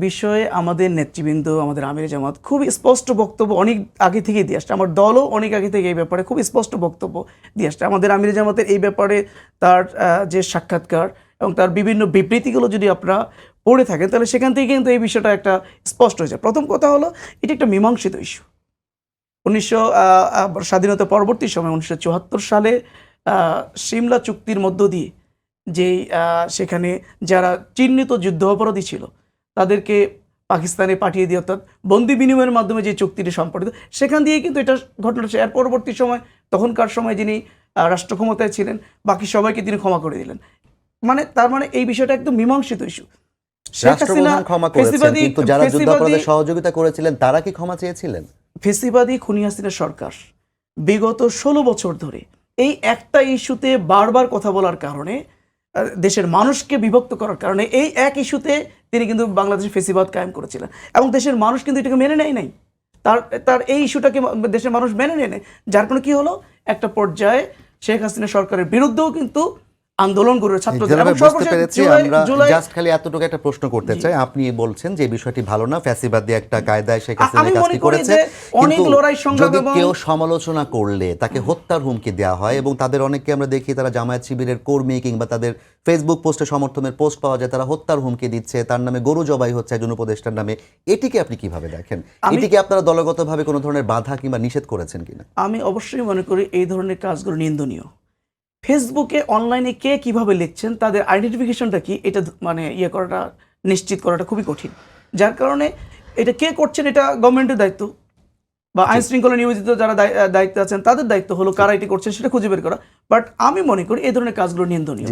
বিষয়ে আমাদের নেতৃবৃন্দ, আমাদের আমির জামাত খুবই স্পষ্ট বক্তব্য অনেক আগে থেকেই দিয়ে আসছে। আমার দলও অনেক আগে থেকে এই ব্যাপারে খুব স্পষ্ট বক্তব্য দিয়ে আসছে। আমাদের আমির জামাতের এই ব্যাপারে তার যে সাক্ষাৎকার এবং তার বিভিন্ন বিবৃতিগুলো যদি আপনারা পড়ে থাকেন, তাহলে সেখান থেকে কিন্তু এই বিষয়টা একটা স্পষ্ট হয়ে যায়। প্রথম কথা হলো, এটি একটা মীমাংসিত ইস্যু। স্বাধীনতা পরবর্তী সময় 1974 সালে সিমলা চুক্তির মধ্য দিয়ে যেই সেখানে যারা চিহ্নিত যুদ্ধ অপরাধী ছিল তাদেরকে পাকিস্তানে পাঠিয়ে দিয়ে, অর্থাৎ বন্দি বিনিময়ের মাধ্যমে যে চুক্তিটি সম্পাদিত, সেখান দিয়ে কিন্তু এটা ঘটনা। এর পরবর্তী সময়, তখনকার সময় যিনি রাষ্ট্র ক্ষমতায় ছিলেন, বাকি সবাইকে তিনি ক্ষমা করে দিলেন। তার মানে এই বিষয়টা একদম মীমাংসিত ইস্যু। রাষ্ট্রপ্রধান ক্ষমা করেছেন, কিন্তু যারা যুদ্ধাপরাধে সহযোগিতা করেছিলেন তারা কি ক্ষমা চেয়েছিলেন? ফেসিবাদী খুনি হাসিনা সরকার বিগত 16 বছর ধরে এই একটা ইস্যুতে বারবার কথা বলার কারণে, দেশের মানুষকে বিভক্ত করার কারণে, এই এক ইস্যুতে তিনি কিন্তু বাংলাদেশের ফেসিবাদ কায়েম করেছিলেন এবং দেশের মানুষ কিন্তু এটাকে মেনে নেয় নাই। তার এই ইস্যুটাকে দেশের মানুষ মেনে নেয় নাই, যার কারণে কি হলো, একটা পর্যায়ে শেখ হাসিনা সরকারের বিরুদ্ধেও কিন্তু আন্দোলন করে ছাত্রদের। আমরা জাস্ট খালি এতটুকু একটা প্রশ্ন করতে চাই। আপনি বলছেন যে বিষয়টি ভালো না, ফ্যাসিবাদী একটা কায়দায় শেখ হাসিনা কাজটি করেছে, অনেক লড়াই সংগ্রাম যদি কেউ সমালোচনা করলে তাকে হত্যার হুমকি দেওয়া হয়, এবং তাদের অনেককে আমরা দেখি তারা জামায়াত শিবিরের কর্মী কিংবা তাদের ফেসবুক পোস্টে সমর্থনের পোস্ট পাওয়া যায়, তারা হত্যার হুমকি দিচ্ছে, তার নামে গরু জবাই হচ্ছে একজন উপদেষ্টার নামে। এটিকে আপনি কিভাবে দেখেন? এটিকে আপনারা দলগতভাবে কোনো ধরনের বাধা কিংবা নিষেধ করেছেন কিনা? আমি অবশ্যই মনে করি এই ধরনের কাজগুলো নিন্দনীয়। ফেসবুকে অনলাইনে কে কিভাবে লিখছেন, তাদের আইডেন্টিফিকেশনটা কি, এটা করাটা, নিশ্চিত করাটা খুবই কঠিন। যার কারণে এটা কে করছেন, এটা গভর্নমেন্টের দায়িত্ব বা আইন শৃঙ্খলা নিয়োজিত যারা দায়িত্বে আছেন তাদের দায়িত্ব হলো কারা এটি করছেন সেটা খুঁজে বের করা। বাট আমি মনে করি এই ধরনের কাজগুলো নিন্দনীয়।